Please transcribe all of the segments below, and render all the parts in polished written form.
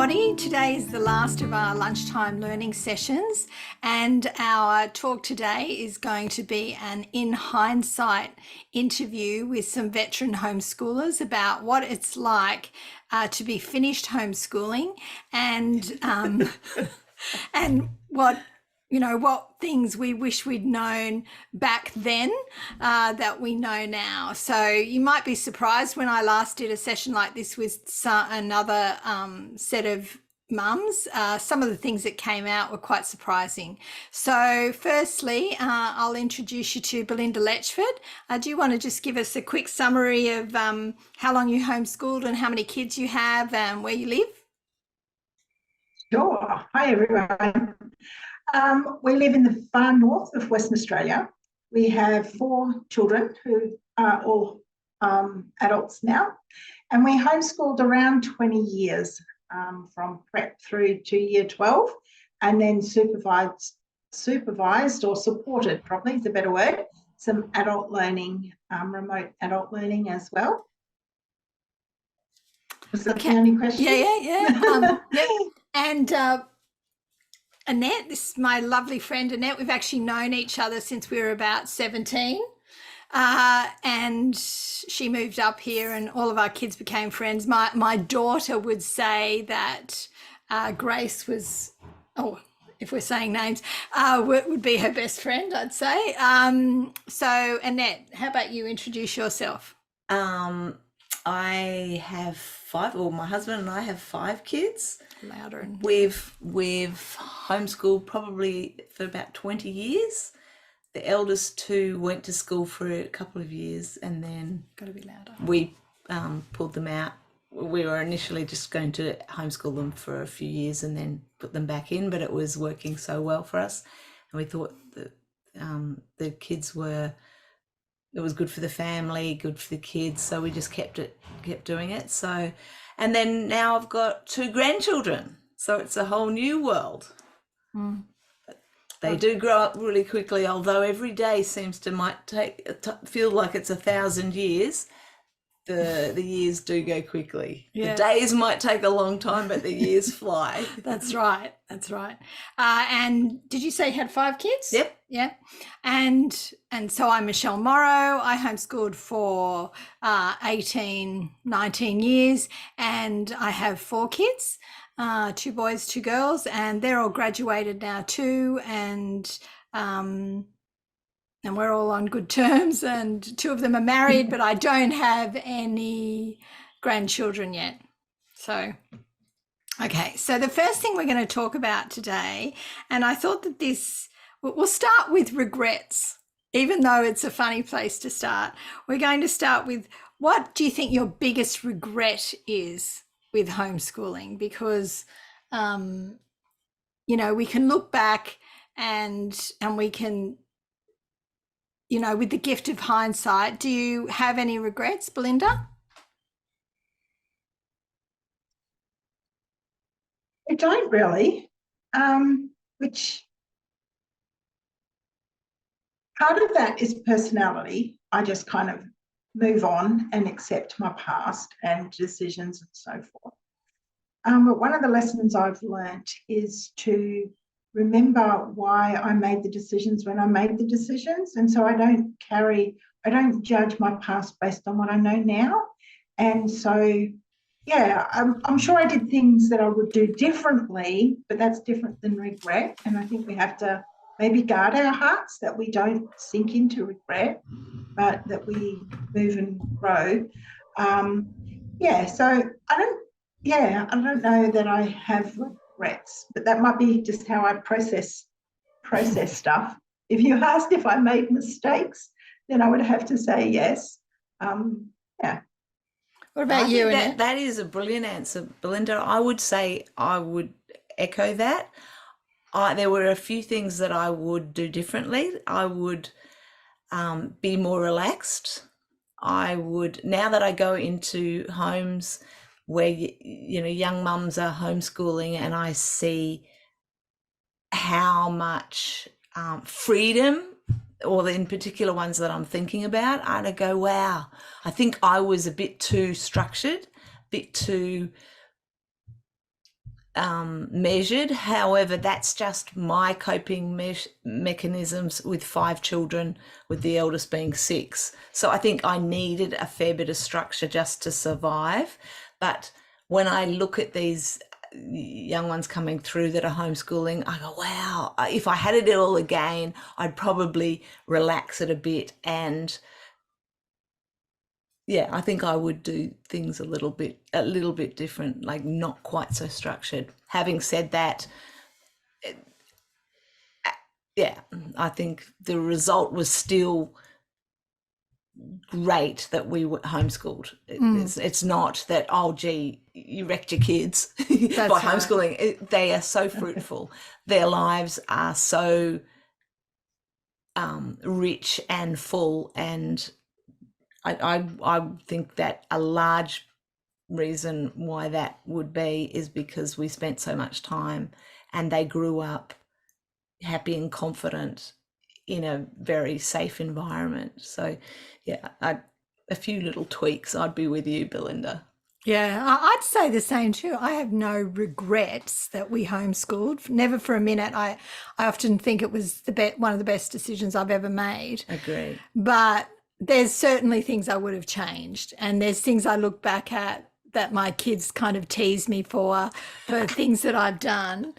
everybody. Today is the last of our lunchtime learning sessions, and our talk today is going to be an in hindsight interview with some veteran homeschoolers about what it's like to be finished homeschooling and and what things we wish we'd known back then that we know now. So you might be surprised, when I last did a session like this with another set of mums, some of the things that came out were quite surprising. So firstly, I'll introduce you to Belinda Letchford. Do you want to just give us a quick summary of how long you homeschooled and how many kids you have and where you live? Sure. Hi, everyone. We live in the far north of Western Australia. We have 4 children who are all adults now, and we homeschooled around 20 years from prep through to year 12, and then supervised or supported, probably is a better word, some adult learning, remote adult learning as well. Was that the only question? Yeah. And Annette, this is my lovely friend Annette. We've actually known each other since we were about 17, and she moved up here and all of our kids became friends. My daughter would say that Grace was, if we're saying names, would be her best friend, I'd say. So Annette, how about you introduce yourself? I have 5, or my husband and I have 5 kids. Louder. And we've homeschooled probably for about 20 years. The eldest 2 went to school for a couple of years, and then got to be louder. We pulled them out. We were initially just going to homeschool them for a few years and then put them back in, but it was working so well for us, and we thought that the kids were, it was good for the family, good for the kids, so we just kept doing it. So, and then now I've got 2 grandchildren, so it's a whole new world. But they do grow up really quickly, although every day seems to feel like it's 1,000 years. The years do go quickly. Yeah. The days might take a long time, but the years fly. That's right. And did you say you had 5 kids? Yep. Yeah. And so I'm Michelle Morrow. I homeschooled for 18, 19 years, and I have 4 kids, 2 boys, 2 girls, and they're all graduated now too. And we're all on good terms, and 2 of them are married, but I don't have any grandchildren yet. So, okay. So the first thing we're going to talk about today, and I thought that we'll start with regrets, even though it's a funny place to start. We're going to start with, what do you think your biggest regret is with homeschooling? Because, we can look back and we can, with the gift of hindsight. Do you have any regrets, Belinda? I don't really, which part of that is personality. I just kind of move on and accept my past and decisions and so forth. But one of the lessons I've learnt is to remember why I made the decisions when I made the decisions. And so I don't judge my past based on what I know now. And so, yeah, I'm sure I did things that I would do differently, but that's different than regret. And I think we have to maybe guard our hearts that we don't sink into regret, but that we move and grow. So I don't know that I have regrets, but that might be just how I process stuff. If you asked if I made mistakes, then I would have to say yes. What about you? That is a brilliant answer, Belinda. I would say I would echo that. There were a few things that I would do differently. I would be more relaxed. Now that I go into homes where young mums are homeschooling, and I see how much freedom, or in particular ones that I'm thinking about, I go, wow, I think I was a bit too structured, a bit too measured. However, that's just my coping mechanisms with 5 children, with the eldest being 6. So I think I needed a fair bit of structure just to survive. But when I look at these young ones coming through that are homeschooling, I go, wow, if I had it all again, I'd probably relax it a bit. And yeah, I think I would do things a little bit different, like not quite so structured. Having said that, yeah, I think the result was still great that we were homeschooled. It's not that, oh gee, you wrecked your kids by right. homeschooling. They are so fruitful. Their lives are so rich and full, and I think that a large reason why that would be is because we spent so much time and they grew up happy and confident in a very safe environment. So yeah, a few little tweaks, I'd be with you, Belinda. Yeah, I'd say the same too. I have no regrets that we homeschooled. Never for a minute. I often think it was one of the best decisions I've ever made. Agree. But there's certainly things I would have changed, and there's things I look back at that my kids kind of tease me for things that I've done,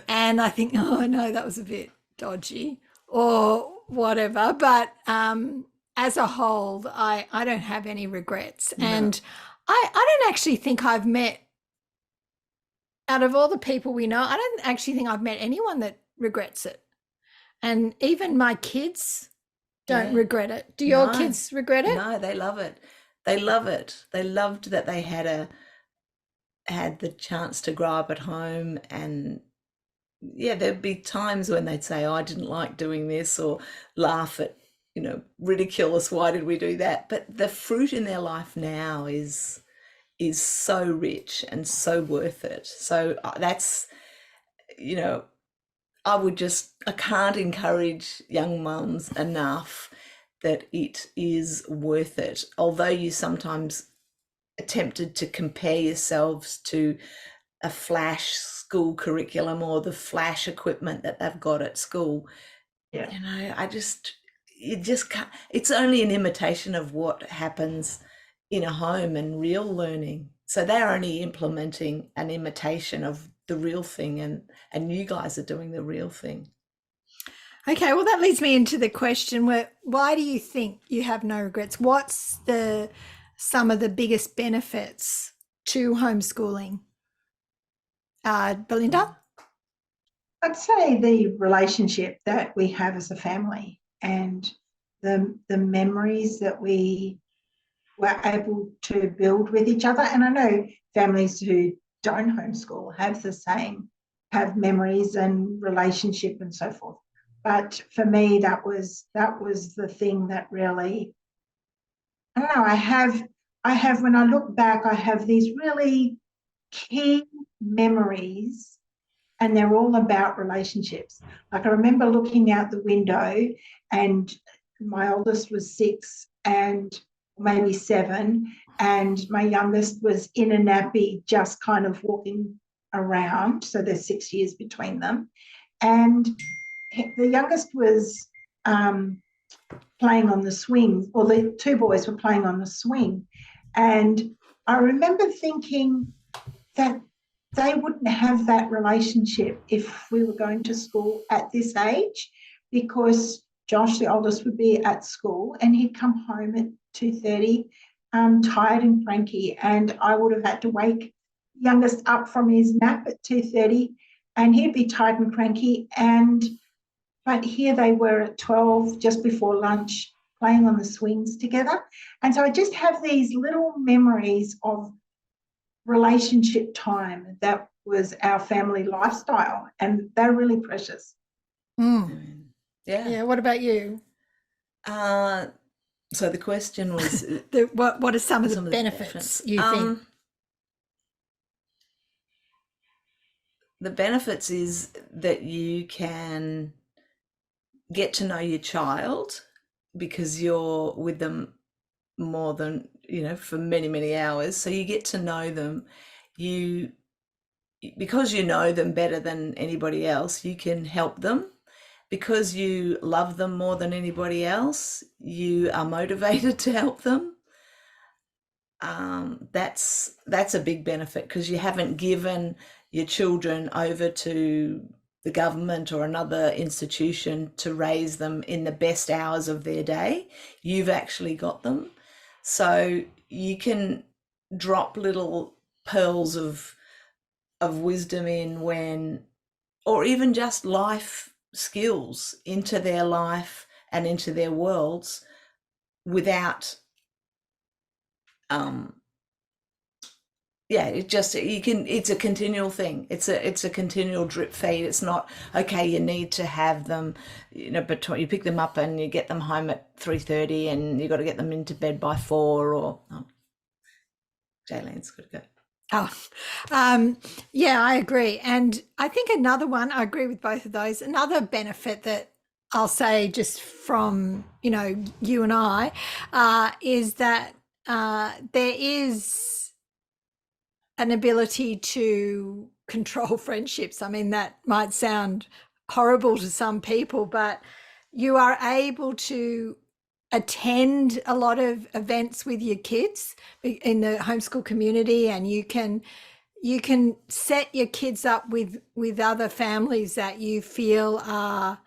and I think, oh no, that was a bit dodgy or whatever. But as a whole, I don't have any regrets, and I don't actually think I've met, out of all the people we know, I don't actually think I've met anyone that regrets it, and even my kids don't regret it. Do your kids regret it? No, they love it. They love it. They loved that they had the chance to grow up at home. And yeah, there'd be times when they'd say, oh, I didn't like doing this, or laugh at, ridicule us, why did we do that? But the fruit in their life now is so rich and so worth it. So that's, I can't encourage young mums enough that it is worth it. Although you sometimes are tempted to compare yourselves to a flash school curriculum or the flash equipment that they've got at school. Yeah. You just can't, it's only an imitation of what happens in a home and real learning. So they're only implementing an imitation of the real thing, and you guys are doing the real thing. Okay, well, that leads me into the question, why do you think you have no regrets? What's some of the biggest benefits to homeschooling? Belinda? I'd say the relationship that we have as a family, and the memories that we were able to build with each other. And I know families who don't homeschool have memories and relationship and so forth. But for me, that was the thing that really, I don't know, I have, when I look back, I have these really key memories, and they're all about relationships. Like, I remember looking out the window, and my oldest was 6 and maybe 7, and my youngest was in a nappy, just kind of walking around. So there's 6 years between them. And the youngest was playing on the swing, or the 2 boys were playing on the swing. And I remember thinking that they wouldn't have that relationship if we were going to school at this age, because Josh, the oldest, would be at school and he'd come home at 2:30, tired and cranky, and I would have had to wake youngest up from his nap at 2:30, and he'd be tired and cranky. But here they were at 12, just before lunch, playing on the swings together. And so I just have these little memories of relationship time that was our family lifestyle, and they're really precious. Yeah. What about you? So the question was, what are some of the benefits you think? The benefits is that you can get to know your child because you're with them more than, for many, many hours. So you get to know them. You because you know them better than anybody else, you can help them. Because you love them more than anybody else, you are motivated to help them. That's a big benefit, because you haven't given your children over to the government or another institution to raise them in the best hours of their day. You've actually got them. So you can drop little pearls of wisdom in, when, or even just life skills into their life and into their worlds, without it's a continual thing. It's a continual drip feed. It's not, okay, you need to have them, but you pick them up and you get them home at 3:30 and you got to get them into bed by 4, or Jaylene's got to go. Yeah, I agree. And I think another one, I agree with both of those. Another benefit that I'll say, just from, you and I, is that there is an ability to control friendships. I mean, that might sound horrible to some people, but you are able to attend a lot of events with your kids in the homeschool community, and you can set your kids up with other families that you feel are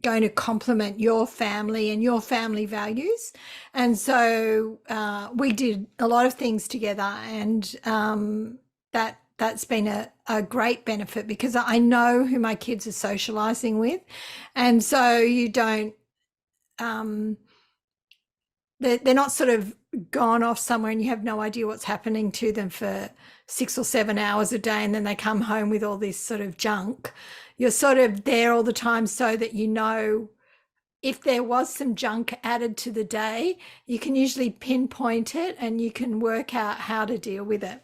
going to complement your family and your family values. And so we did a lot of things together, and that's been a great benefit, because I know who my kids are socializing with. And so you don't they're not sort of gone off somewhere and you have no idea what's happening to them for 6 or 7 hours a day, and then they come home with all this sort of junk. You're sort of there all the time, so that if there was some junk added to the day, you can usually pinpoint it and you can work out how to deal with it.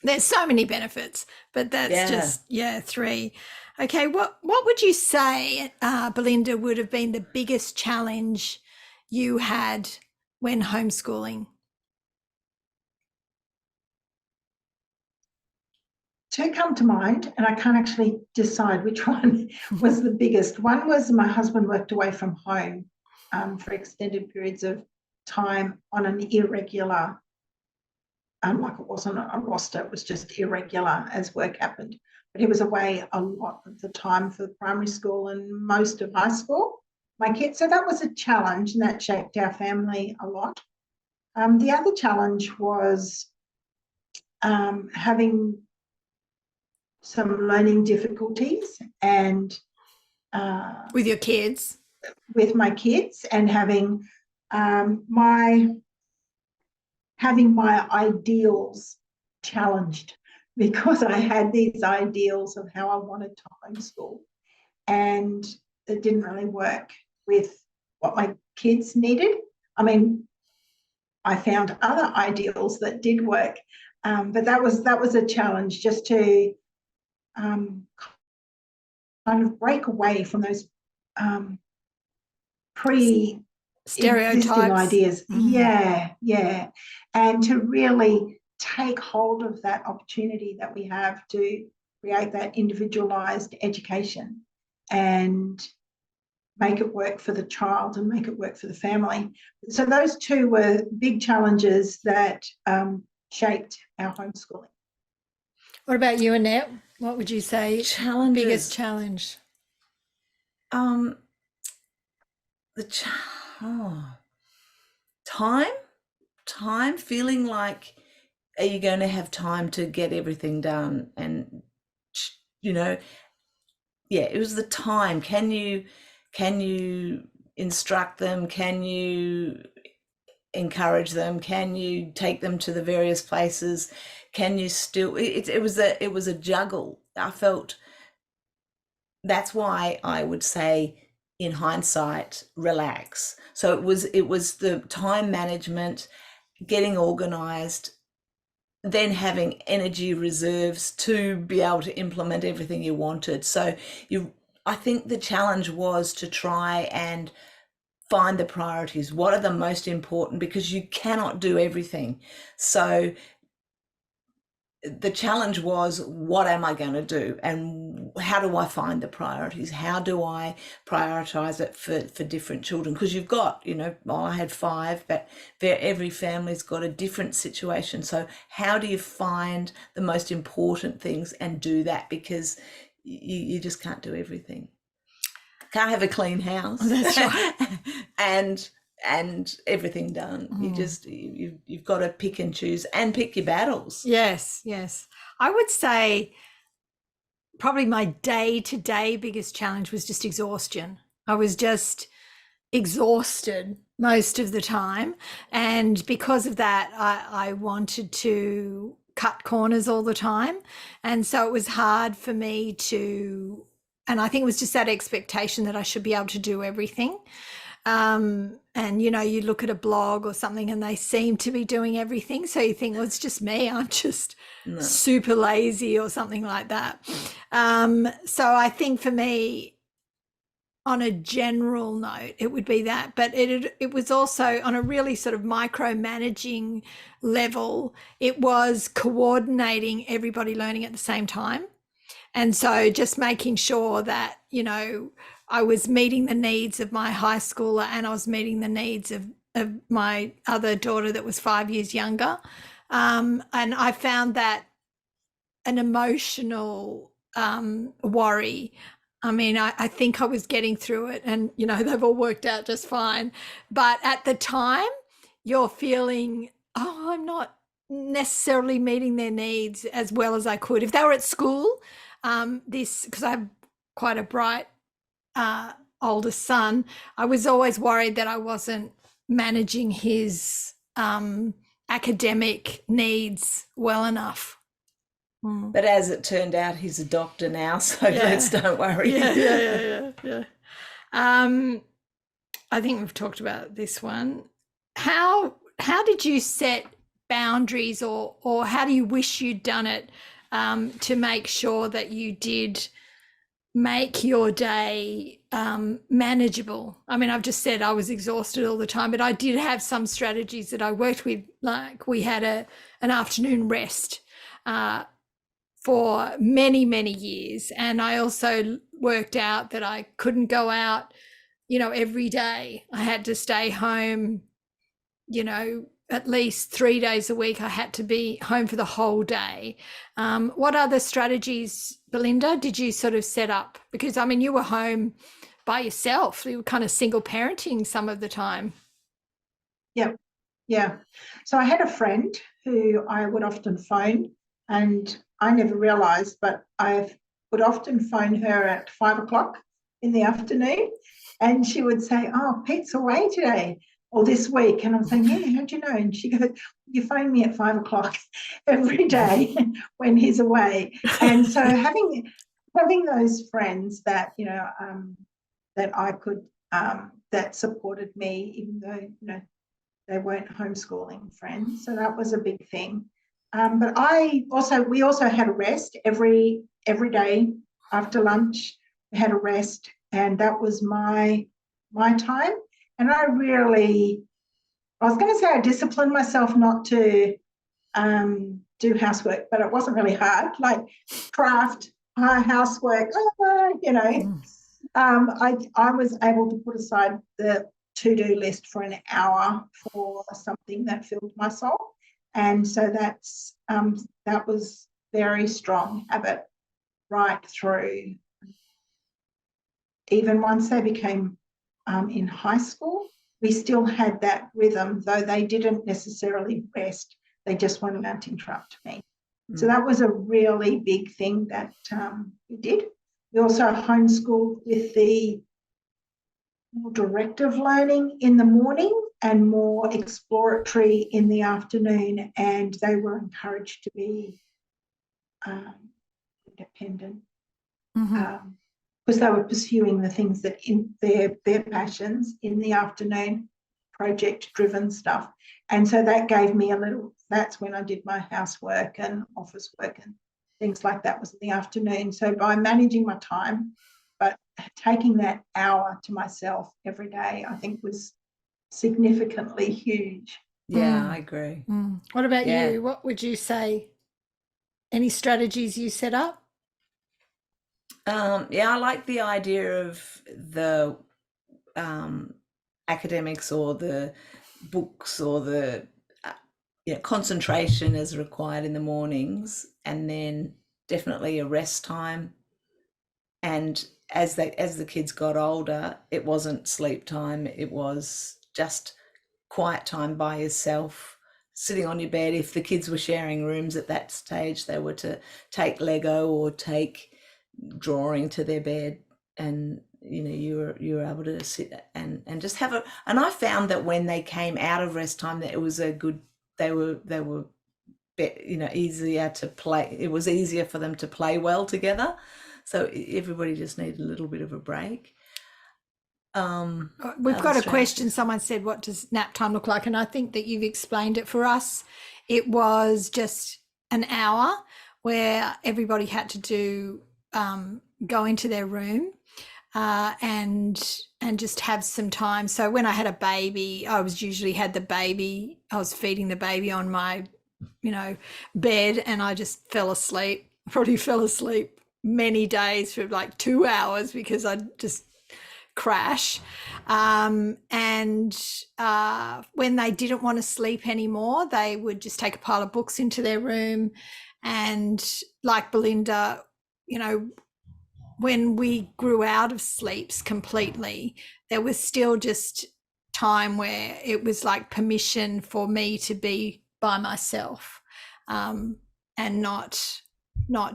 There's so many benefits, but that's just 3. Okay, what would you say, Belinda, would have been the biggest challenge you had when homeschooling? Two come to mind, and I can't actually decide which one was the biggest. One was my husband worked away from home for extended periods of time on an irregular, like it wasn't a roster, it was just irregular as work happened. But he was away a lot of the time for primary school and most of high school, my kids. So that was a challenge, and that shaped our family a lot. The other challenge was having some learning difficulties, and with your kids? With my kids, and having my ideals challenged, because I had these ideals of how I wanted to homeschool, and it didn't really work with what my kids needed. I mean, I found other ideals that did work, but that was a challenge, just to kind of break away from those stereotypes, ideas. Yeah. And to really take hold of that opportunity that we have to create that individualized education and make it work for the child and make it work for the family. So those two were big challenges that shaped our homeschooling. What about you, Annette? What would you say Challenges? Biggest challenge? Time, feeling like, are you going to have time to get everything done? And it was the time. Can you instruct them? Can you encourage them? Can you take them to the various places? Can you still, it was a juggle. I felt, that's why I would say, in hindsight, relax. So it was the time management, getting organized, then having energy reserves to be able to implement everything you wanted. So I think the challenge was to try and find the priorities. What are the most important? Because you cannot do everything. So the challenge was, what am I going to do, and how do I find the priorities? How do I prioritize it for different children? Because you've got, I had 5, but every family's got a different situation. So how do you find the most important things and do that? Because you just can't do everything. Can't have a clean house. That's right. and everything done. You've got to pick and choose and pick your battles. Yes. I would say probably my day-to-day biggest challenge was just exhaustion. I was just exhausted most of the time, and because of that I wanted to cut corners all the time, and so it was hard for me to, and I think it was just that expectation that I should be able to do everything. And you look at a blog or something and they seem to be doing everything, so you think, well, it's just me, I'm just super lazy or something like that. So I think for me, on a general note, it would be that, but it was also on a really sort of micromanaging level. It was coordinating everybody learning at the same time. And so just making sure that, I was meeting the needs of my high schooler and I was meeting the needs of my other daughter that was 5 years younger. And I found that an emotional worry. I mean, I think I was getting through it, and, they've all worked out just fine. But at the time, you're feeling, I'm not necessarily meeting their needs as well as I could. If they were at school, because I have quite a bright older son, I was always worried that I wasn't managing his academic needs well enough. But as it turned out, he's a doctor now, so let's don't worry. Yeah. I think we've talked about this one. How did you set boundaries, or how do you wish you'd done it to make sure that you did make your day manageable? I mean, I've just said I was exhausted all the time, but I did have some strategies that I worked with. Like, we had an afternoon rest for many, many years. And I also worked out that I couldn't go out, every day. I had to stay home, at least 3 days a week. I had to be home for the whole day. What other strategies, Belinda, did you sort of set up? Because, I mean, you were home by yourself. You were kind of single parenting some of the time. Yeah. So I had a friend who I would often phone, and I never realised, but I would often phone her at 5 o'clock in the afternoon, and she would say, "Oh, Pete's away today or this week." And I'm saying, "Yeah, how'd you know?" And she goes, "You phone me at 5 o'clock every day when he's away." And so having those friends that, that I could, that supported me, even though, they weren't homeschooling friends. So that was a big thing. But we also had a rest every day after lunch. We had a rest, and that was my time. And I was going to say I disciplined myself not to do housework, but it wasn't really hard. Like craft, housework, I was able to put aside the to-do list for an hour for something that filled my soul. And so that was very strong habit right through. Even once they became in high school, we still had that rhythm, though they didn't necessarily rest. They just weren't allowed to interrupt me. So that was a really big thing that we did. We also homeschooled with the more directive learning in the morning and more exploratory in the afternoon, and they were encouraged to be independent because they were pursuing the things that in their passions in the afternoon, project-driven stuff. And so that gave me that's when I did my housework and office work and things like that was in the afternoon. So by managing my time, but taking that hour to myself every day, I think was significantly huge. Yeah, I agree. What about you? What would you say? any strategies you set up? Yeah, I like the idea of the academics or the books or the concentration as required in the mornings, and then definitely a rest time. And as the kids got older, it wasn't sleep time, it was just quiet time by yourself, sitting on your bed. If the kids were sharing rooms at that stage, they were to take Lego or take drawing to their bed, and you were able to sit and just have a. And I found that when they came out of rest time, that it was a good. They were easier to play. It was easier for them to play well together. So everybody just needed a little bit of a break. We've got a question. Someone said, what does nap time look like? And I think that you've explained it for us. It was just an hour where everybody had to do go into their room and just have some time. So when I had a baby, I was feeding the baby on my bed, and I just fell asleep. Probably fell asleep many days for like 2 hours because I just crash. And when they didn't want to sleep anymore, they would just take a pile of books into their room. And like Belinda, when we grew out of sleeps completely, there was still just time where it was like permission for me to be by myself, and not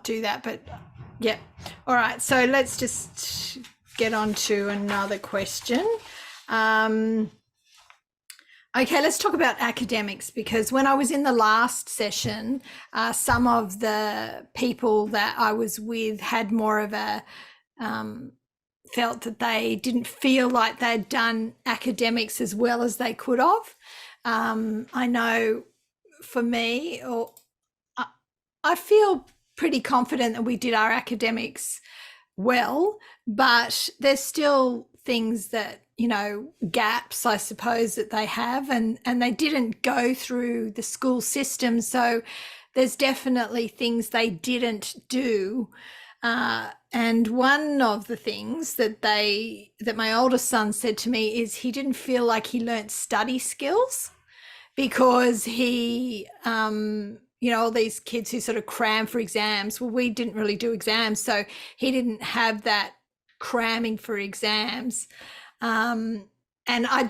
do that. But yeah. All right. So let's just get on to another question. Okay, let's talk about academics, because when I was in the last session, some of the people that I was with had more of a felt that they didn't feel like they'd done academics as well as they could have. I know for me, I feel pretty confident that we did our academics well, but there's still things that, gaps, I suppose, that they have, and they didn't go through the school system. So there's definitely things they didn't do. And one of the things that my oldest son said to me is he didn't feel like he learnt study skills, because he, all these kids who sort of cram for exams. Well, we didn't really do exams, so he didn't have that cramming for exams. And I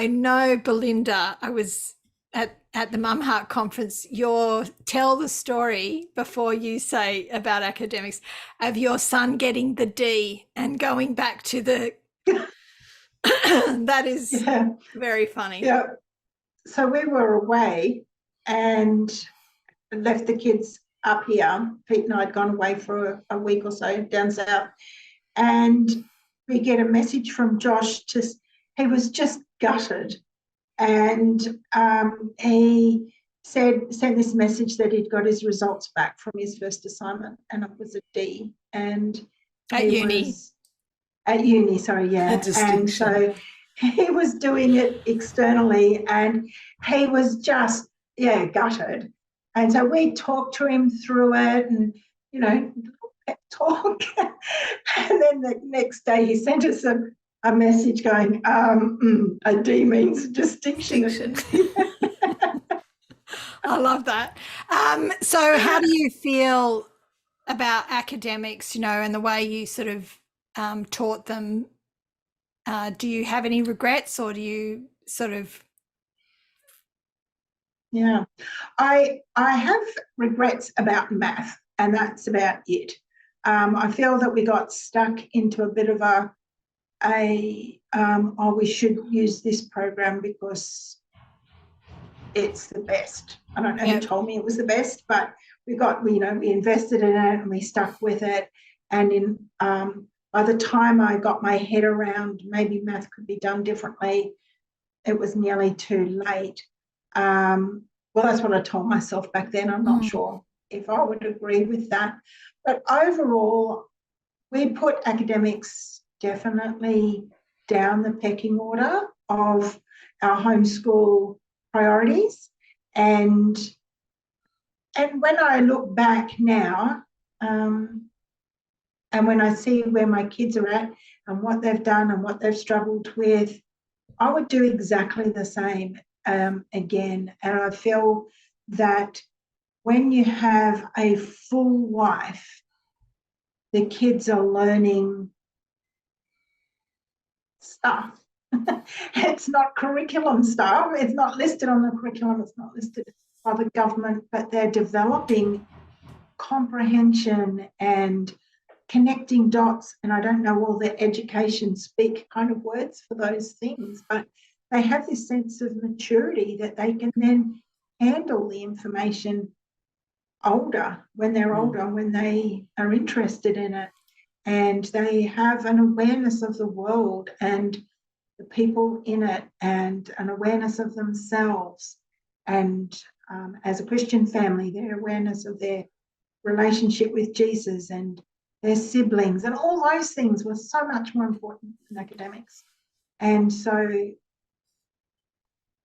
know, Belinda, I was at the Mum Heart conference. Tell the story before you say about academics of your son getting the D and going back to the. That is very funny. Yeah. So we were away and left the kids up here. Pete and I had gone away for a week or so down south, and we get a message from Josh. He was just gutted, and he sent this message that he'd got his results back from his first assignment, and it was a D. And at uni, sorry, yeah. And so he was doing it externally, and he was just gutted. And so we talked to him through it, and pep talk. And then the next day he sent us a message going, a D means distinction. I love that. So how do you feel about academics, and the way you sort of taught them? Do you have any regrets, or do you sort of? Yeah, I have regrets about math, and that's about it. I feel that we got stuck into a bit of we should use this program because it's the best. I don't know who told me it was the best, but we invested in it and we stuck with it. And by the time I got my head around maybe math could be done differently, it was nearly too late. Well, that's what I told myself back then. I'm not sure if I would agree with that. But overall, we put academics definitely down the pecking order of our homeschool priorities. And And when I look back now, and when I see where my kids are at and what they've done and what they've struggled with, I would do exactly the same again. And I feel that when you have a full life, the kids are learning stuff. It's not curriculum stuff. It's not listed on the curriculum. It's not listed by the government, but they're developing comprehension and connecting dots. And I don't know all the education speak kind of words for those things, but they have this sense of maturity that they can then handle the information when they're older, when they are interested in it. And they have an awareness of the world and the people in it, and an awareness of themselves. And as a Christian family, their awareness of their relationship with Jesus and their siblings, and all those things were so much more important than academics. And so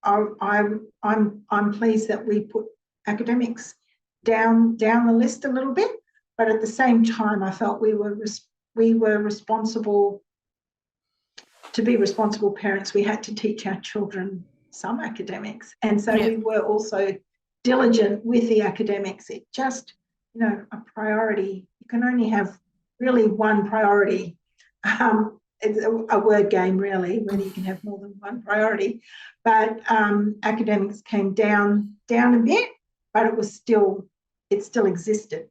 I'm pleased that we put academics down the list a little bit, but at the same time, I felt we were responsible to be responsible parents. We had to teach our children some academics, and so we were also diligent with the academics. It just, a priority. You can only have really one priority. It's a word game, really, whether you can have more than one priority. But academics came down a bit, but it still existed.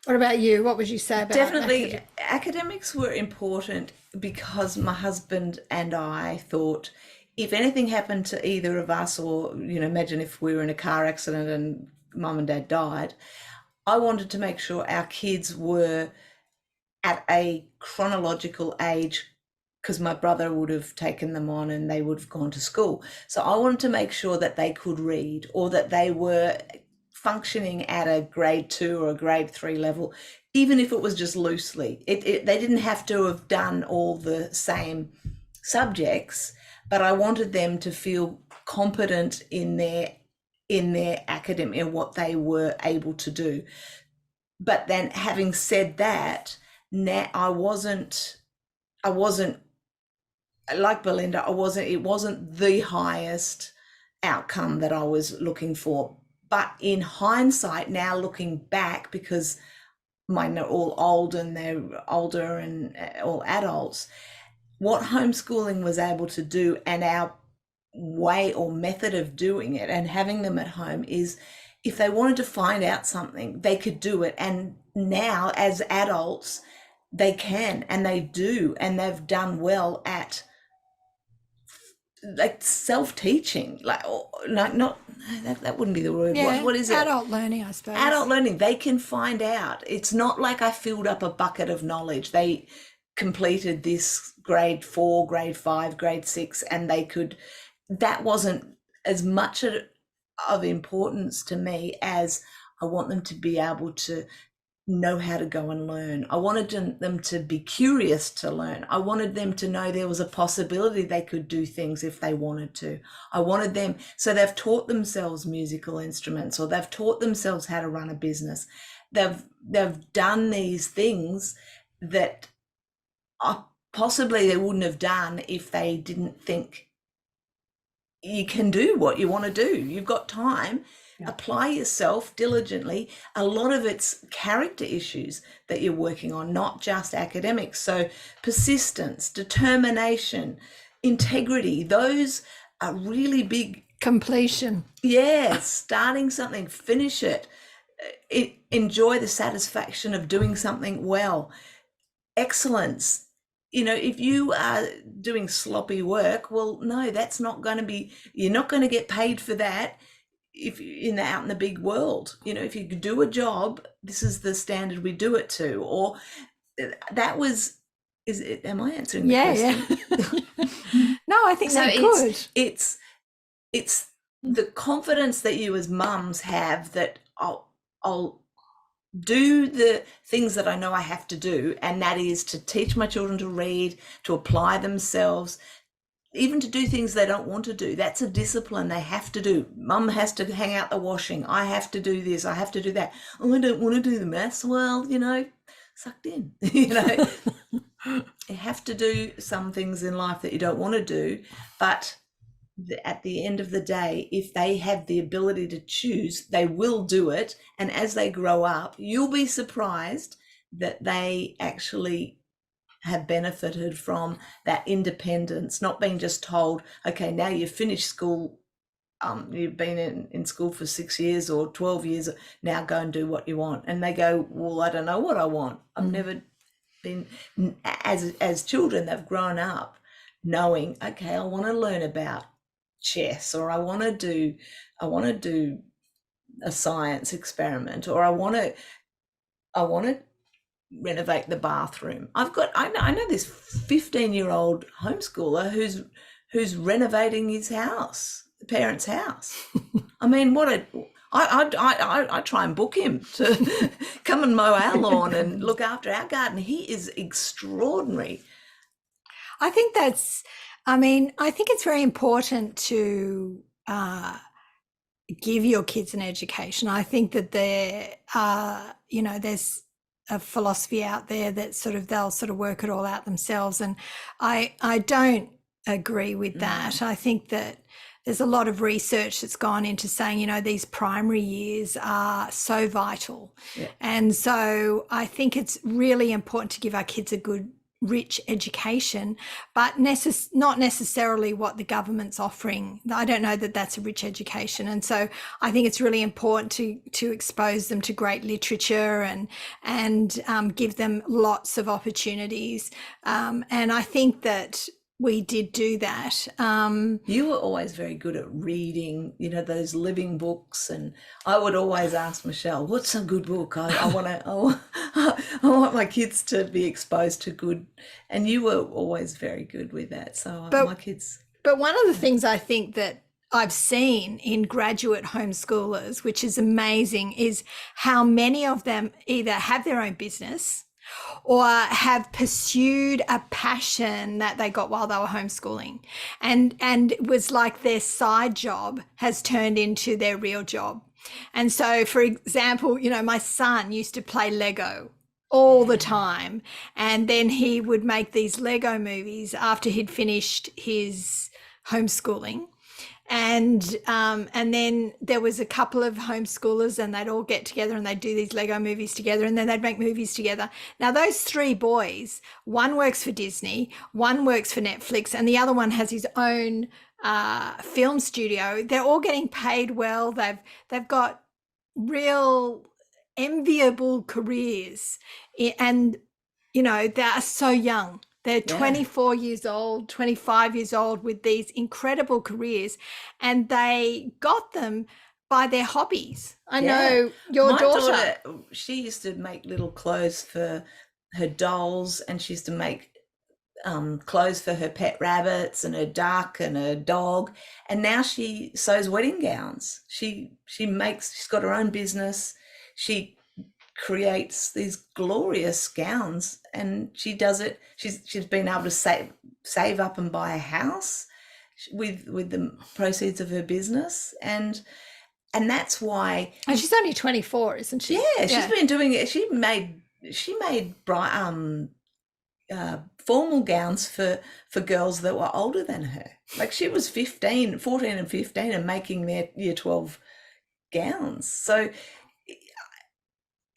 What about you? What would you say about Definitely, academics were important because my husband and I thought if anything happened to either of us, or, imagine if we were in a car accident and mum and dad died, I wanted to make sure our kids were at a chronological age, because my brother would have taken them on and they would have gone to school. So I wanted to make sure that they could read, or that they were functioning at a grade 2 or a grade 3 level, even if it was just loosely. They didn't have to have done all the same subjects, but I wanted them to feel competent in their academic and what they were able to do. But then, having said that, now I wasn't like Belinda. It wasn't the highest outcome that I was looking for. But in hindsight, now looking back, because mine are all old and they're older and all adults, what homeschooling was able to do, and our way or method of doing it and having them at home, is if they wanted to find out something, they could do it. And now as adults, they can, and they do, and they've done well at like self-teaching, not that wouldn't be the word. What is it? Adult learning, I suppose. Adult learning. They can find out. It's not like I filled up a bucket of knowledge. They completed this grade 4, grade 5, grade 6, and that wasn't as much of importance to me as I want them to be able to know how to go and learn. I wanted them to be curious to learn. I wanted them to know there was a possibility they could do things if they wanted to. I wanted them, so they've taught themselves musical instruments, or they've taught themselves how to run a business. They've done these things that possibly they wouldn't have done if they didn't think you can do what you want to do. You've got time. Apply yourself diligently. A lot of it's character issues that you're working on, not just academics. So persistence, determination, integrity, those are really big. Completion. Yes, starting something, finish it. Enjoy the satisfaction of doing something well. Excellence. If you are doing sloppy work, well, no, that's not going to be, you're not going to get paid for that. If out in the big world, if you do a job, this is the standard we do it to. Or that was, am I answering the question? Yeah. No, I think so good. It's the confidence that you as mums have that I'll do the things that I know I have to do, and that is to teach my children to read, to apply themselves, even to do things they don't want to do. That's a discipline they have to do. Mum has to hang out the washing. I have to do this. I have to do that. Oh, I don't want to do the maths. Well, sucked in. You have to do some things in life that you don't want to do, but at the end of the day, if they have the ability to choose, they will do it. And as they grow up, you'll be surprised that they actually have benefited from that independence, not being just told, okay, now you've finished school, you've been in school for 6 years or 12 years, now go and do what you want. And they go, well, I don't know what I want. I've never been, as children, they've grown up knowing, okay, I want to learn about chess, or I want to do a science experiment, or I want to renovate the bathroom. I know this 15-year-old homeschooler who's renovating his house, the parents' house. I mean, I try and book him to come and mow our lawn and look after our garden. He is extraordinary. I think it's very important to give your kids an education. I think that there's a philosophy out there that they'll work it all out themselves, and I don't agree with that. I think that there's a lot of research that's gone into saying, these primary years are so vital. Yeah. And so I think it's really important to give our kids a good, rich education, but not necessarily what the government's offering. I don't know that that's a rich education. And so I think it's really important to expose them to great literature and give them lots of opportunities. And I think that we did do that. You were always very good at reading, those living books, and I would always ask Michelle, "What's a good book? I want my kids to be exposed to good," and you were always very good with that. So my kids. But one of the things I think that I've seen in graduate homeschoolers, which is amazing, is how many of them either have their own business or have pursued a passion that they got while they were homeschooling, and it was like their side job has turned into their real job. And so, for example, my son used to play Lego all the time, and then he would make these Lego movies after he'd finished his homeschooling. And then there was a couple of homeschoolers, and they'd all get together and they'd do these Lego movies together, and then they'd make movies together. Now, those three boys, one works for Disney, one works for Netflix, and the other one has his own film studio. They're all getting paid well. They've got real enviable careers, and they are so young. They're 24 years old, 25 years old, with these incredible careers, and they got them by their hobbies. I know your daughter, she used to make little clothes for her dolls, and she used to make clothes for her pet rabbits and her duck and her dog, and now she sews wedding gowns. She's got her own business. She creates these glorious gowns, and she does it. She's been able to save up and buy a house with the proceeds of her business, and that's why. And she's only 24, isn't she? Yeah, she's been doing it. She made formal gowns for girls that were older than her. Like, she was 14 and 15 and making their year 12 gowns. So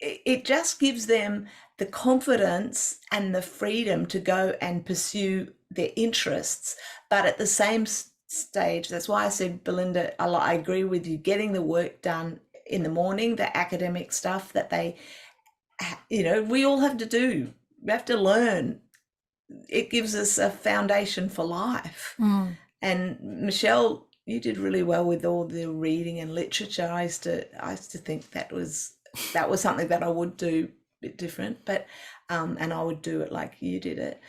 it just gives them the confidence and the freedom to go and pursue their interests. But at the same stage, that's why I said, Belinda, I agree with you, getting the work done in the morning, the academic stuff that we all have to do. We have to learn. It gives us a foundation for life. And Michelle, you did really well with all the reading and literature. I used to think that was something that I would do a bit different, but and I would do it like you did it.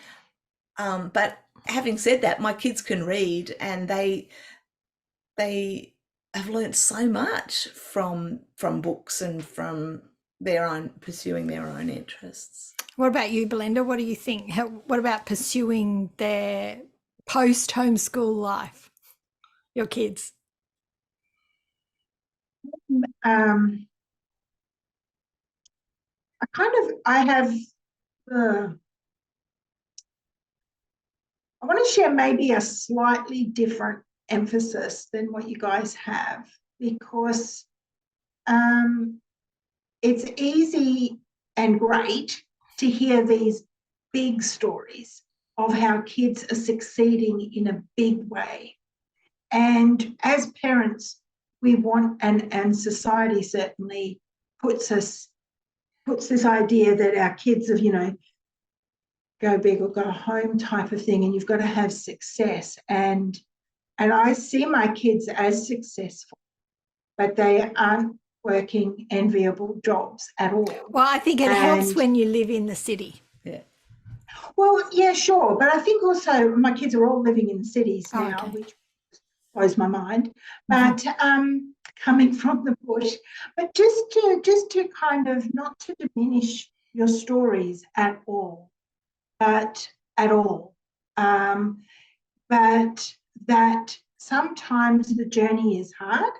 But having said that, my kids can read, and they have learned so much from books and from pursuing their own interests. What about you, Belinda? What do you think? What about pursuing their post homeschool life, your kids? I have, I want to share maybe a slightly different emphasis than what you guys have, because it's easy and great to hear these big stories of how kids are succeeding in a big way. And as parents, we want, and society certainly puts this idea that our kids have, go big or go home type of thing, and you've got to have success. And I see my kids as successful, but they aren't working enviable jobs at all. Well, I think it helps when you live in the city. Yeah. Well, yeah, sure. But I think also my kids are all living in cities now, okay. which blows my mind. But coming from the bush, but just to kind of not to diminish your stories at all, but at all. But that sometimes the journey is hard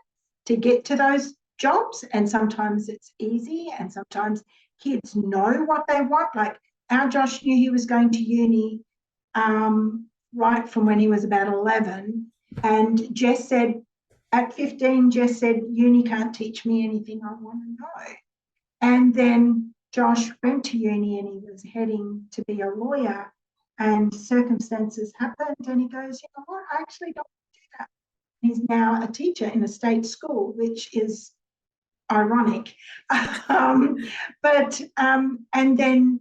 to get to those jobs, and sometimes it's easy, and sometimes kids know what they want. Like our Josh knew he was going to uni right from when he was about 11, and Jess said, at 15, Jess said, uni can't teach me anything I want to know. And then Josh went to uni and he was heading to be a lawyer, and circumstances happened, and he goes, you know what, I actually don't want to do that. He's now a teacher in a state school, which is ironic. And then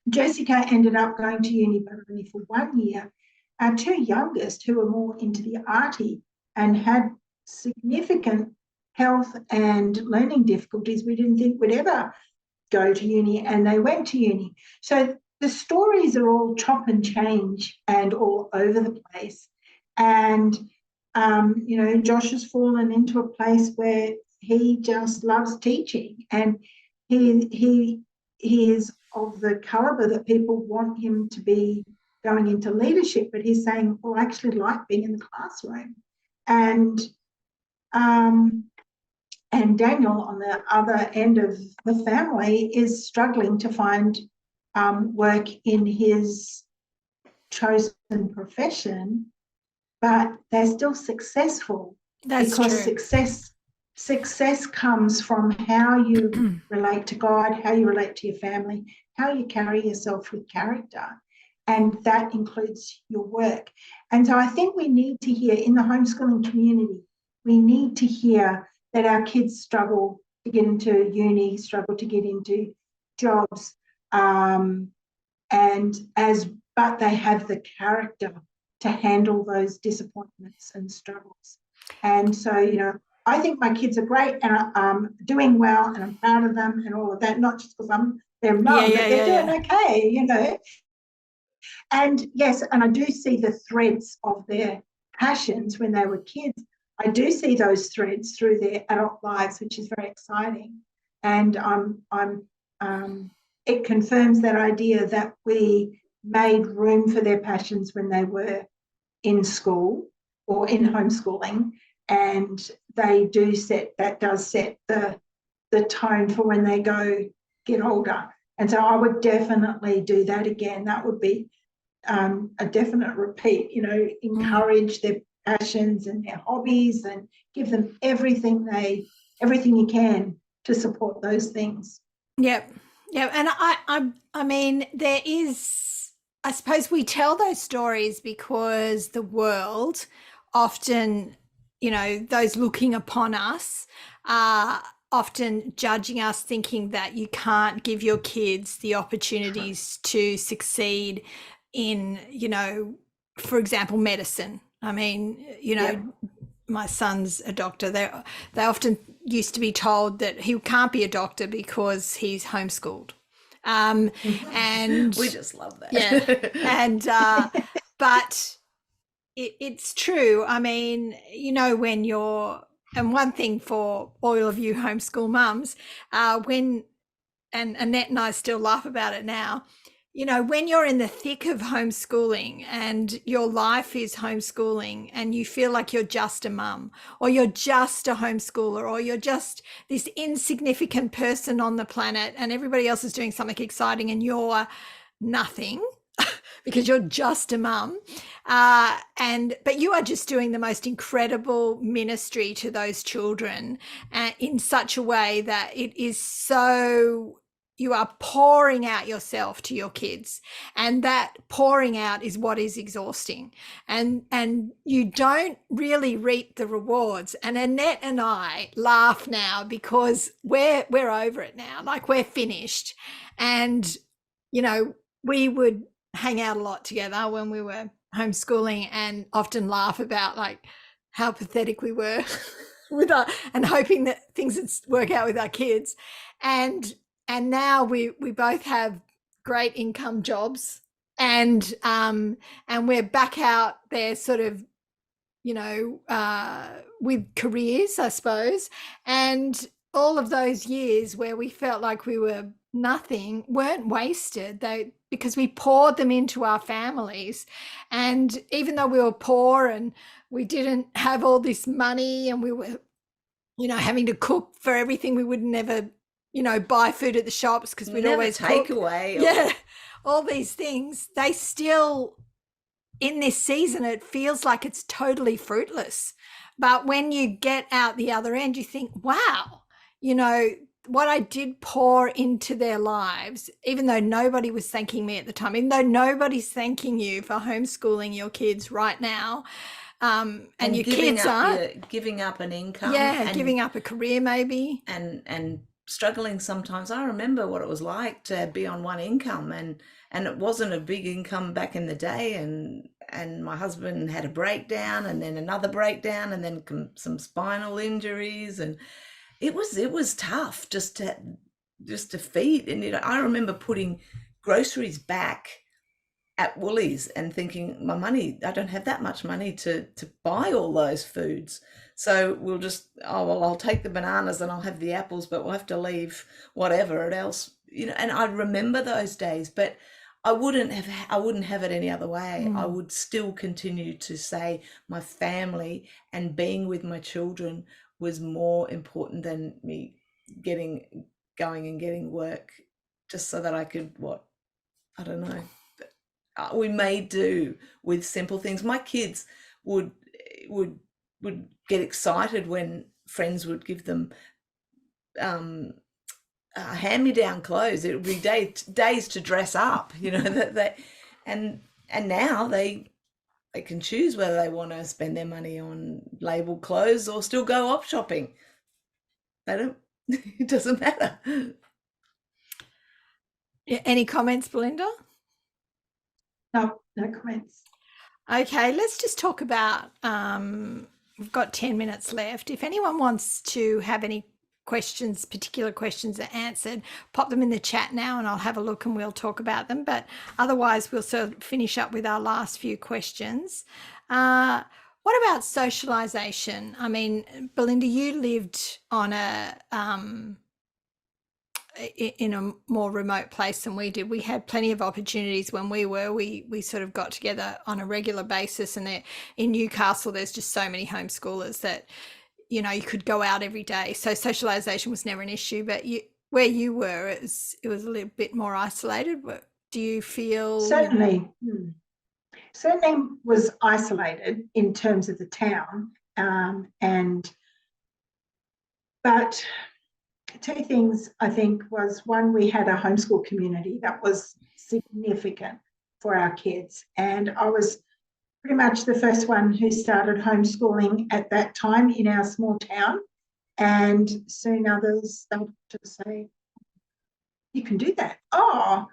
Jessica ended up going to uni, but only for 1 year. Our two youngest, who were more into the arty and had significant health and learning difficulties, we didn't think would ever go to uni, and they went to uni. So the stories are all chop and change and all over the place. And, Josh has fallen into a place where he just loves teaching, and he is of the caliber that people want him to be going into leadership, but he's saying, well, I actually like being in the classroom. And Daniel, on the other end of the family, is struggling to find work in his chosen profession, but they're still successful. That's because true. success comes from how you relate to God, how you relate to your family, how you carry yourself with character. And that includes your work. And so I think we need to hear in the homeschooling community, we need to hear that our kids struggle to get into uni, struggle to get into jobs, but they have the character to handle those disappointments and struggles. And so, I think my kids are great and are doing well, and I'm proud of them and all of that, not just because I'm their mum, but they're doing okay. And yes, and I do see the threads of their passions when they were kids. I do see those threads through their adult lives, which is very exciting. And it confirms that idea that we made room for their passions when they were in school or in homeschooling, and that does set the tone for when they get older. And so I would definitely do that again. That would be a definite repeat, encourage their passions and their hobbies, and give them everything you can to support those things. Yep. And I mean, there is, I suppose we tell those stories because the world often, those looking upon us are often judging us, thinking that you can't give your kids the opportunities to succeed in, for example, medicine. I mean, my son's a doctor. They often used to be told that he can't be a doctor because he's homeschooled. And we just love that. Yeah. And but it's true. I mean, when you're, and one thing for all of you homeschool mums, when, and Annette and I still laugh about it now, you know, when you're in the thick of homeschooling and your life is homeschooling and you feel like you're just a mum or you're just a homeschooler or you're just this insignificant person on the planet and everybody else is doing something exciting and you're nothing because you're just a mum, but you are just doing the most incredible ministry to those children in such a way that it is so, you are pouring out yourself to your kids, and that pouring out is what is exhausting, and you don't really reap the rewards. And Annette and I laugh now because we're over it now, like we're finished. And you know, we would hang out a lot together when we were homeschooling and often laugh about like how pathetic we were with our, and hoping that things would work out with our kids. And now we both have great income jobs, and we're back out there sort of, you know, with careers, I suppose. And all of those years where we felt like we were nothing weren't wasted, because we poured them into our families. And even though we were poor and we didn't have all this money and we were, you know, having to cook for everything, we would never, you know, buy food at the shops because we'd Never always take cook. away. Yeah, all these things, they still, in this season, it feels like it's totally fruitless. But when you get out the other end, you think, wow, you know, what I did pour into their lives, even though nobody was thanking me at the time, even though nobody's thanking you for homeschooling your kids right now, and your kids aren't. Giving up an income. Yeah, and, giving up a career maybe. And struggling sometimes. I remember what it was like to be on one income, and it wasn't a big income back in the day, and my husband had a breakdown and then another breakdown and then some spinal injuries, and it was tough just to feed. And you know, I remember putting groceries back at Woolies and thinking, my money, I don't have that much money to buy all those foods. So we'll just, oh, well, I'll take the bananas and I'll have the apples, but we'll have to leave whatever else, you know. And I remember those days, but I wouldn't have it any other way. I would still continue to say my family and being with my children was more important than me going and getting work, just so that I could, I don't know. We made do with simple things. My kids would get excited when friends would give them hand-me-down clothes. It would be days to dress up, you know. And now they can choose whether they want to spend their money on labeled clothes or still go op shopping. They don't. It doesn't matter. Any comments, Belinda? No comments. Okay, let's just talk about, we've got 10 minutes left. If anyone wants to have any questions, particular questions answered, pop them in the chat now and I'll have a look and we'll talk about them. But otherwise, we'll sort of finish up with our last few questions. What about socialization? I mean, Belinda, you lived on in a more remote place than we did. We had plenty of opportunities when we sort of got together on a regular basis, and in Newcastle there's just so many homeschoolers that, you know, you could go out every day, so socialization was never an issue. But where you were, it was a little bit more isolated. Do you feel? Certainly was isolated in terms of the town, but two things I think was, one, we had a homeschool community that was significant for our kids, and I was pretty much the first one who started homeschooling at that time in our small town, and soon others started to say, you can do that. Oh,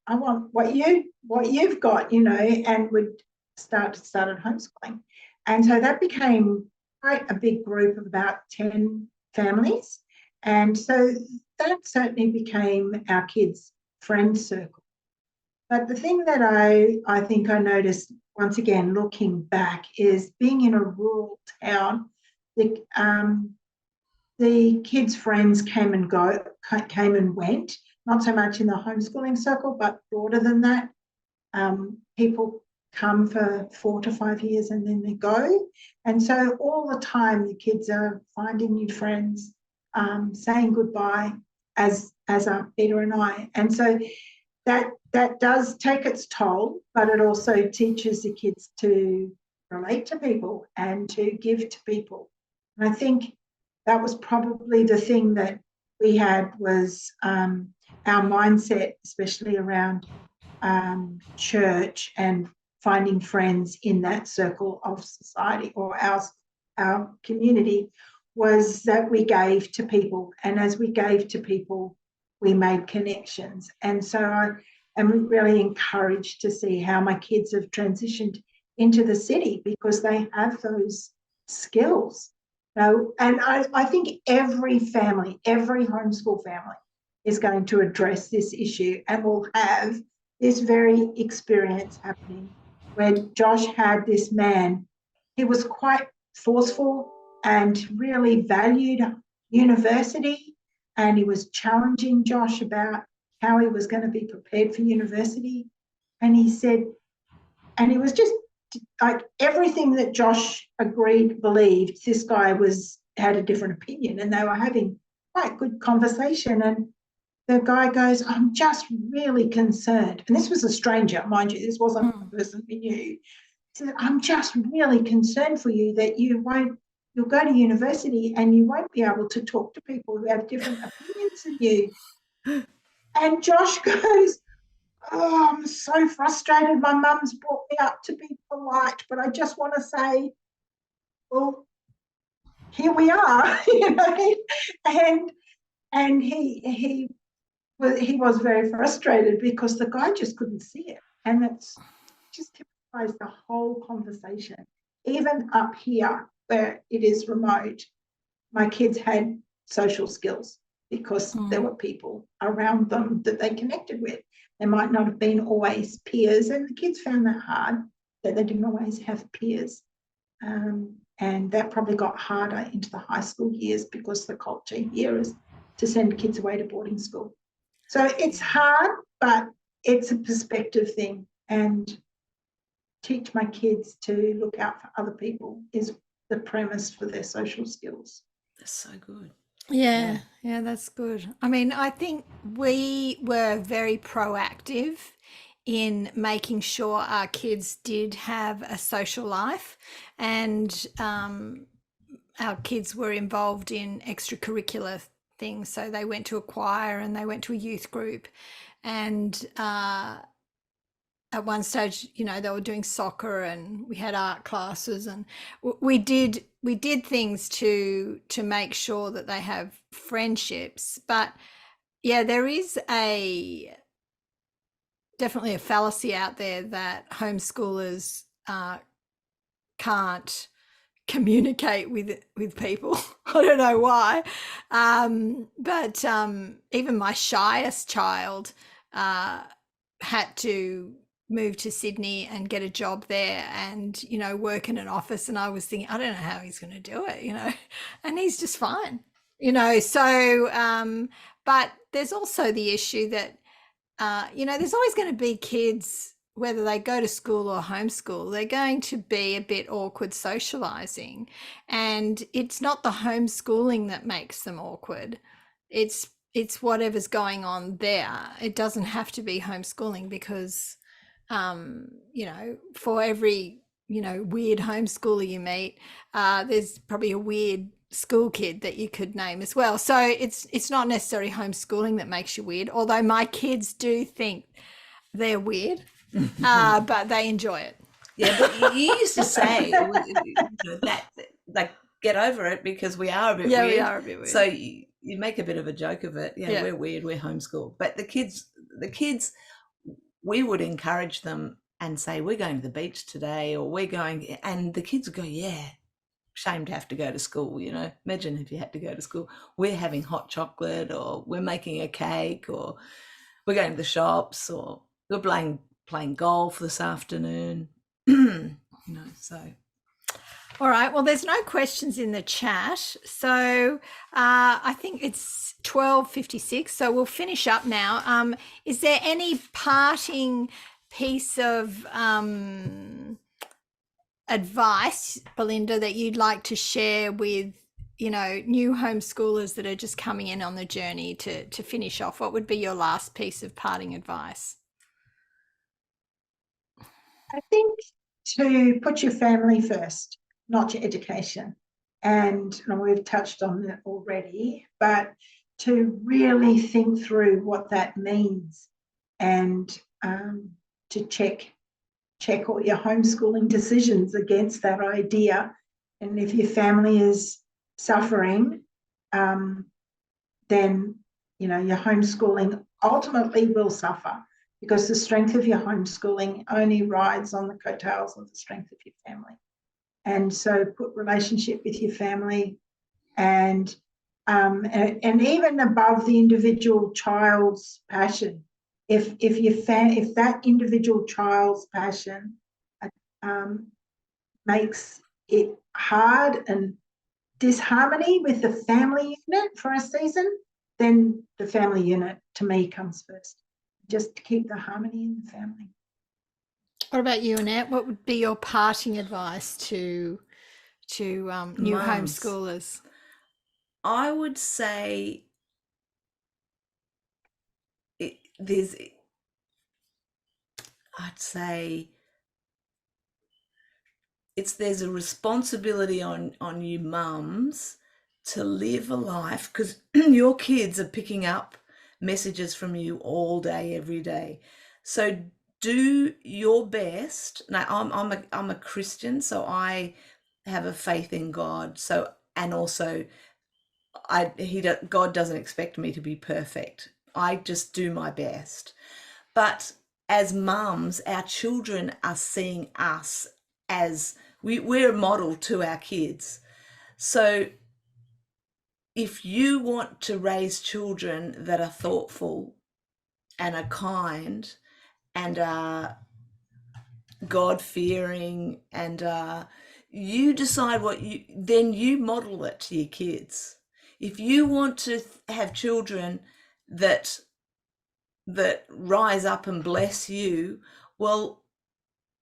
I want what you've got, you know, and would started homeschooling. And so that became quite a big group of about 10 families. And so that certainly became our kids' friend circle. But the thing that I think I noticed, once again, looking back, is being in a rural town, the kids' friends came and went. not so much in the homeschooling circle, but broader than that. People come for 4 to 5 years and then they go. And so all the time the kids are finding new friends, saying goodbye, as are Peter and I. And so that does take its toll, but it also teaches the kids to relate to people and to give to people. And I think that was probably the thing that we had was our mindset, especially around church and finding friends in that circle of society or our community, was that we gave to people. And as we gave to people, we made connections. And so I am really encouraged to see how my kids have transitioned into the city because they have those skills. And I think every family, every homeschool family is going to address this issue and will have this very experience happening where Josh had this man. He was quite forceful and really valued university, and he was challenging Josh about how he was going to be prepared for university. And he said, and he was just like everything that Josh believed, this guy had a different opinion, and they were having quite good conversation. And the guy goes, I'm just really concerned. And this was a stranger, mind you, this wasn't a person we knew. He said, I'm just really concerned for you that you'll go to university and you won't be able to talk to people who have different opinions than you. And Josh goes, oh, I'm so frustrated. My mum's brought me up to be polite, but I just want to say, well, here we are, And he was very frustrated because the guy just couldn't see it. And that's just typifies the whole conversation. Even up here where it is remote, my kids had social skills because there were people around them that they connected with. They might not have been always peers, and the kids found that hard, that they didn't always have peers. And that probably got harder into the high school years because the culture here is to send kids away to boarding school. So it's hard, but it's a perspective thing, and teach my kids to look out for other people is the premise for their social skills. That's so good. Yeah, that's good. I mean, I think we were very proactive in making sure our kids did have a social life, and our kids were involved in extracurricular things. So they went to a choir and they went to a youth group, and at one stage, they were doing soccer, and we had art classes, and we did things to make sure that they have friendships. But yeah, there is definitely a fallacy out there that homeschoolers can't communicate with people. I don't know why, but even my shyest child had to move to Sydney and get a job there and work in an office, and I was thinking, I don't know how he's going to do it, and he's just fine, so but there's also the issue that there's always going to be kids, whether they go to school or homeschool, they're going to be a bit awkward socializing, and it's not the homeschooling that makes them awkward. It's whatever's going on there. It doesn't have to be homeschooling, because for every weird homeschooler you meet, there's probably a weird school kid that you could name as well. So it's not necessarily homeschooling that makes you weird, although my kids do think they're weird, but they enjoy it. Yeah, but you used to say that, like, get over it, because we are a bit weird. We are a bit weird. So you make a bit of a joke of it. Yeah, we're weird, we're homeschooled. But the kids, we would encourage them and say, we're going to the beach today, or we're going, and the kids would go, yeah, shame to have to go to school, imagine if you had to go to school. We're having hot chocolate, or we're making a cake, or we're going to the shops, or we're playing golf this afternoon. So All right. Well, there's no questions in the chat. So I think it's 12:56. So we'll finish up now. Is there any parting piece of advice, Belinda, that you'd like to share with, new homeschoolers that are just coming in on the journey to finish off? What would be your last piece of parting advice? I think to put your family first, not your education. And we've touched on that already, but to really think through what that means and to check all your homeschooling decisions against that idea. And if your family is suffering, then your homeschooling ultimately will suffer, because the strength of your homeschooling only rides on the coattails of the strength of your family. And so put relationship with your family and even above the individual child's passion. If that individual child's passion makes it hard and disharmony with the family unit for a season, then the family unit to me comes first. Just to keep the harmony in the family. What about you, Annette? What would be your parting advice to new Mums. homeschoolers? I would say there's a responsibility on you mums to live a life, because your kids are picking up messages from you all day, every day. So do your best. Now, I'm a Christian, so I have a faith in God. So, and also, God doesn't expect me to be perfect. I just do my best. But as mums, our children are seeing us as we're a model to our kids. So if you want to raise children that are thoughtful and are kind and are God-fearing and you decide then you model it to your kids. If you want to have children that rise up and bless you, well,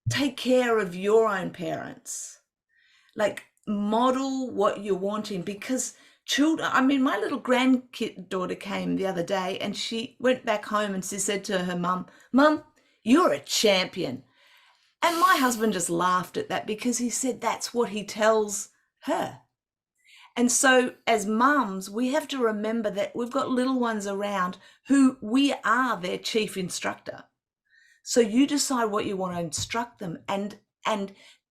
take care of your own parents. Like, model what you're wanting, because children, I mean, my little granddaughter came the other day and she went back home and she said to her mum, you're a champion. And my husband just laughed at that, because he said that's what he tells her. And so as mums, we have to remember that we've got little ones around who we are their chief instructor. So you decide what you want to instruct them, and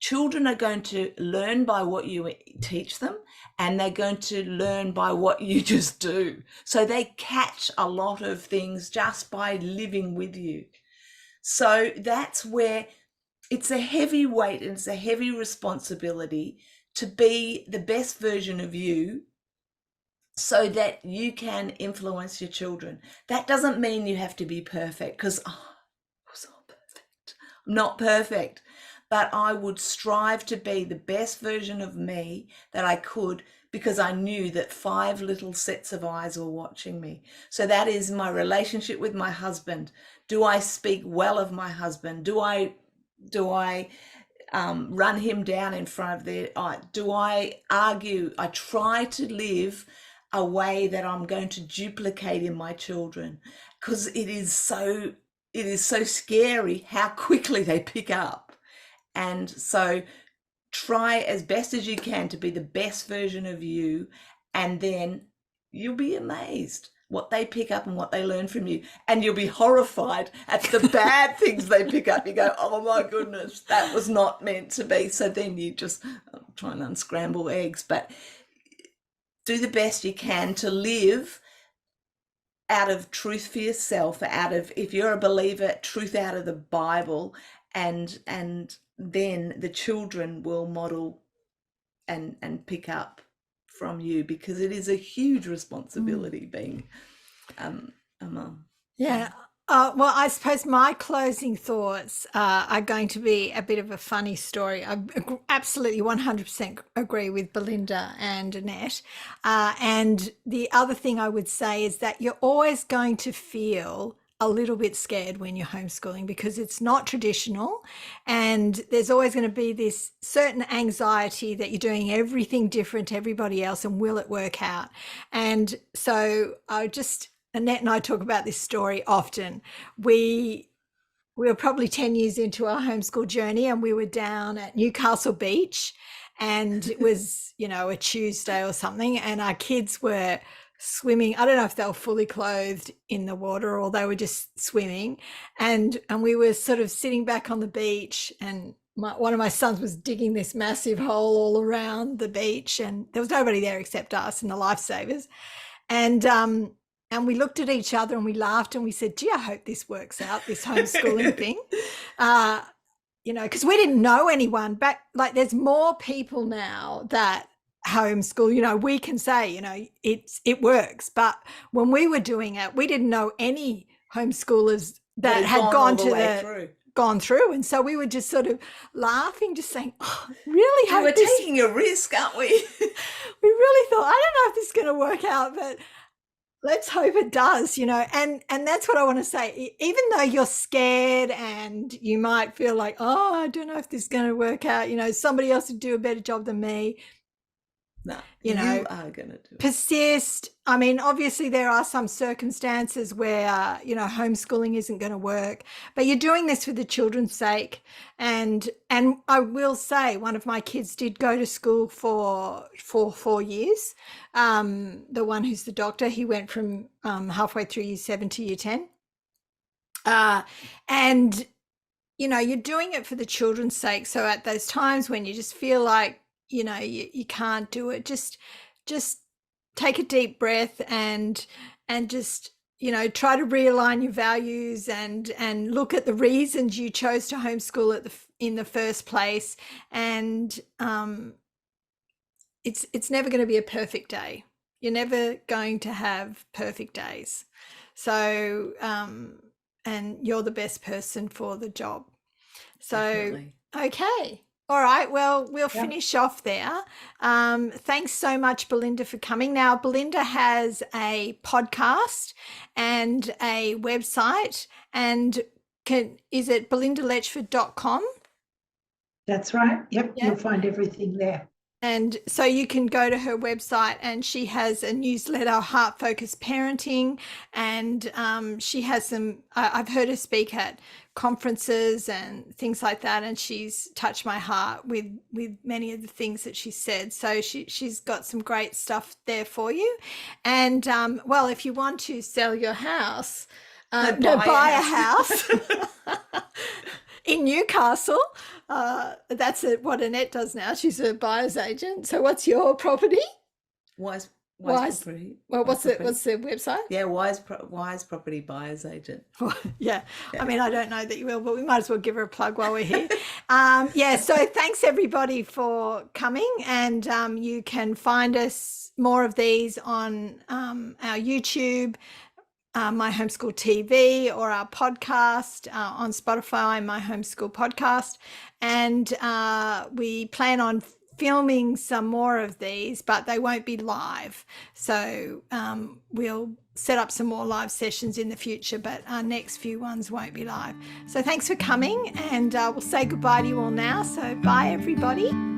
children are going to learn by what you teach them, and they're going to learn by what you just do. So they catch a lot of things just by living with you. So that's where it's a heavy weight and it's a heavy responsibility to be the best version of you so that you can influence your children. That doesn't mean you have to be perfect, because I'm not perfect, but I would strive to be the best version of me that I could, because I knew that 5 little sets of eyes were watching me. So that is my relationship with my husband. Do I speak well of my husband? Do I run him down in front of their eye? Do I argue? I try to live a way that I'm going to duplicate in my children, because it is so scary how quickly they pick up. And so try as best as you can to be the best version of you, and then you'll be amazed what they pick up and what they learn from you, and you'll be horrified at the bad things they pick up. You go, oh my goodness, that was not meant to be. So then you just try and unscramble eggs, but do the best you can to live out of truth for yourself, out of, if you're a believer, truth out of the Bible, and then the children will model and pick up from you, because it is a huge responsibility being a mum. Yeah, Well, I suppose my closing thoughts are going to be a bit of a funny story. Absolutely 100% agree with Belinda and Annette. And the other thing I would say is that you're always going to feel a little bit scared when you're homeschooling because it's not traditional, and there's always going to be this certain anxiety that you're doing everything different to everybody else, and will it work out? And so Annette and I talk about this story often. We were probably 10 years into our homeschool journey, and we were down at Newcastle Beach, and it was, a Tuesday or something, and our kids were swimming. I don't know if they were fully clothed in the water or they were just swimming. And we were sort of sitting back on the beach, and one of my sons was digging this massive hole all around the beach, and there was nobody there except us and the lifesavers. And we looked at each other and we laughed and we said, gee, I hope this works out, this homeschooling thing. Because we didn't know anyone back. Like, there's more people now that homeschool. We can say, it works. But when we were doing it, we didn't know any homeschoolers that had gone through. And so we were just sort of laughing, just saying, oh, really? We're taking a risk, aren't we? We really thought, I don't know if this is going to work out, but let's hope it does, and that's what I want to say. Even though you're scared and you might feel like, oh, I don't know if this is going to work out, somebody else would do a better job than me. No, you are going to do it. Persist. I mean, obviously there are some circumstances where, homeschooling isn't going to work, but you're doing this for the children's sake. And I will say, one of my kids did go to school for 4 years. The one who's the doctor, he went from halfway through year 7 to year 10. And, you're doing it for the children's sake. So at those times when you just feel like, you can't do it, just take a deep breath and just, try to realign your values and look at the reasons you chose to homeschool in the first place. And it's never going to be a perfect day. You're never going to have perfect days. So and you're the best person for the job. So definitely. Okay. All right, well, we'll finish off there. Thanks so much, Belinda, for coming. Now, Belinda has a podcast and a website, and is it belindaletchford.com? That's right. Yep, you'll find everything there. And so you can go to her website, and she has a newsletter, Heart Focused Parenting, and she has some, I've heard her speak at conferences and things like that, and she's touched my heart with many of the things that she said. So she's got some great stuff there for you. And well, if you want to sell your house, buy a house in Newcastle. That's what Annette does now. She's a buyer's agent. So what's your property? Wise Property. Well, what's the website? Yeah, Wise Property Buyer's Agent. Yeah. I mean, I don't know that you will, but we might as well give her a plug while we're here. So thanks everybody for coming, and you can find us more of these on our YouTube, My Homeschool TV, or our podcast on Spotify, My Homeschool Podcast. And we plan on filming some more of these, but they won't be live. So we'll set up some more live sessions in the future, but our next few ones won't be live. So thanks for coming, and we'll say goodbye to you all now. So bye, everybody.